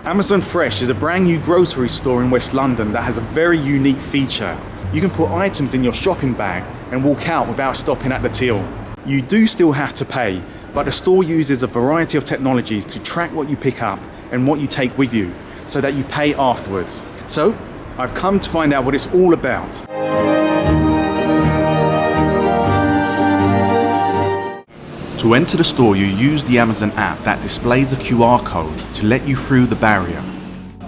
Amazon Fresh is a brand new grocery store in West London that has a very unique feature. You can put items in your shopping bag and walk out without stopping at the till. You do still have to pay, but the store uses a variety of technologies to track what you pick up and what you take with you, so that you pay afterwards. So, I've come to find out what it's all about. To enter the store, you use the Amazon app that displays a QR code to let you through the barrier.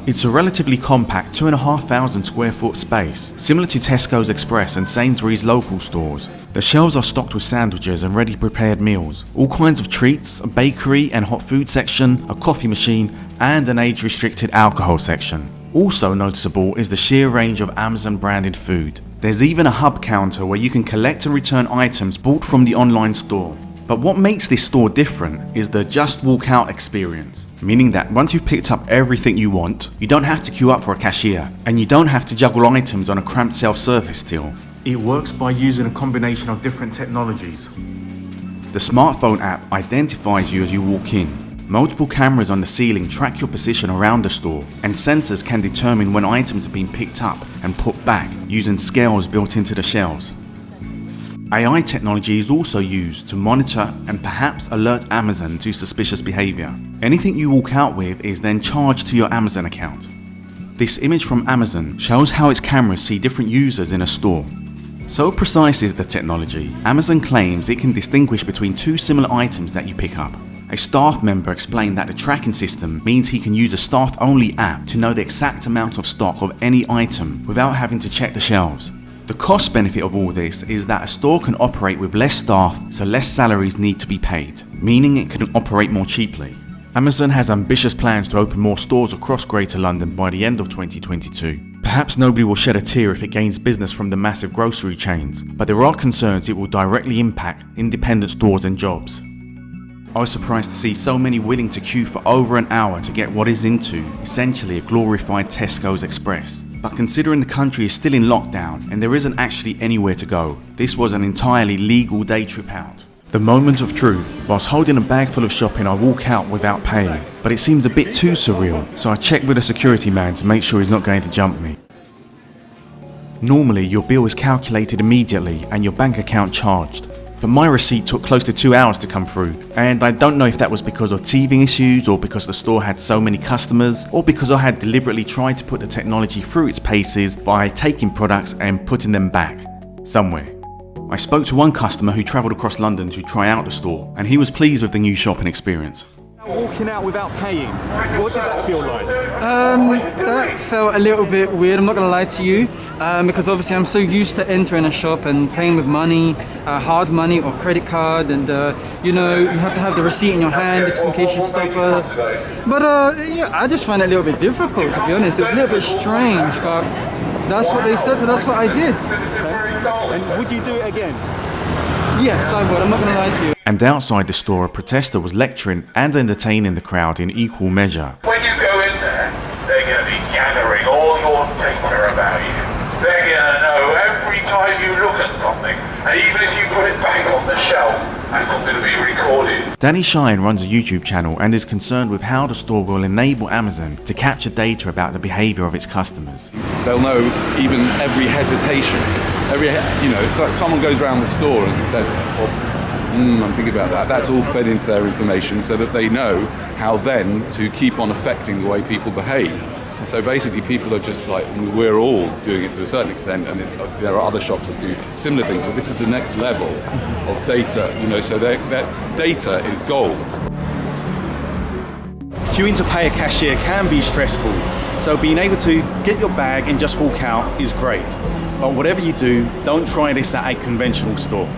It's a relatively compact 2,500 square foot space, similar to Tesco's Express and Sainsbury's local stores. The shelves are stocked with sandwiches and ready prepared meals, all kinds of treats, a bakery and hot food section, a coffee machine, and an age restricted alcohol section. Also noticeable is the sheer range of Amazon branded food. There's even a hub counter where you can collect and return items bought from the online store. But what makes this store different is the just walk out experience, meaning that once you've picked up everything you want, you don't have to queue up for a cashier, and you don't have to juggle items on a cramped self-service till. It works by using a combination of different technologies. The smartphone app identifies you as you walk in. Multiple cameras on the ceiling track your position around the store, and sensors can determine when items have been picked up and put back using scales built into the shelves. AI technology is also used to monitor and perhaps alert Amazon to suspicious behavior. Anything you walk out with is then charged to your Amazon account. This image from Amazon shows how its cameras see different users in a store. So precise is the technology, Amazon claims it can distinguish between two similar items that you pick up. A staff member explained that the tracking system means he can use a staff-only app to know the exact amount of stock of any item without having to check the shelves. The cost benefit of all this is that a store can operate with less staff, so less salaries need to be paid, meaning it can operate more cheaply. Amazon has ambitious plans to open more stores across Greater London by the end of 2022. Perhaps nobody will shed a tear if it gains business from the massive grocery chains, but there are concerns it will directly impact independent stores and jobs. I was surprised to see so many willing to queue for over an hour to get what is into essentially a glorified Tesco's Express. But considering the country is still in lockdown and there isn't actually anywhere to go, this was an entirely legal day trip out. The moment of truth. Whilst holding a bag full of shopping, I walk out without paying, but it seems a bit too surreal, so I check with a security man to make sure he's not going to jump me. Normally, your bill is calculated immediately and your bank account charged. But my receipt took close to 2 hours to come through, and I don't know if that was because of teething issues, or because the store had so many customers, or because I had deliberately tried to put the technology through its paces by taking products and putting them back somewhere. I spoke to one customer who travelled across London to try out the store, and he was pleased with the new shopping experience. Walking out without paying, what did that feel like? That felt a little bit weird, I'm not gonna lie to you, because obviously I'm so used to entering a shop and paying with money, hard money or credit card, and you have to have the receipt in your hand if in case you stop us. But yeah, I just find it a little bit difficult, to be honest. It was a little bit strange, but that's what they said, so that's what I did. Okay. And would you do it again? Yes, I would, I'm not gonna lie to you. And outside the store, a protester was lecturing and entertaining the crowd in equal measure. When you go in there, they're going to be gathering all your data about you. They're going to know every time you look at something, and even if you put it back on the shelf, that's all going to be recorded. Danny Shine runs a YouTube channel and is concerned with how the store will enable Amazon to capture data about the behaviour of its customers. They'll know even every hesitation. If someone goes around the store and says, I'm thinking about that. That's all fed into their information so that they know how then to keep on affecting the way people behave. So basically people are just like, we're all doing it to a certain extent, and there are other shops that do similar things, but this is the next level of data, so that data is gold. Queuing to pay a cashier can be stressful, so being able to get your bag and just walk out is great. But whatever you do, don't try this at a conventional store.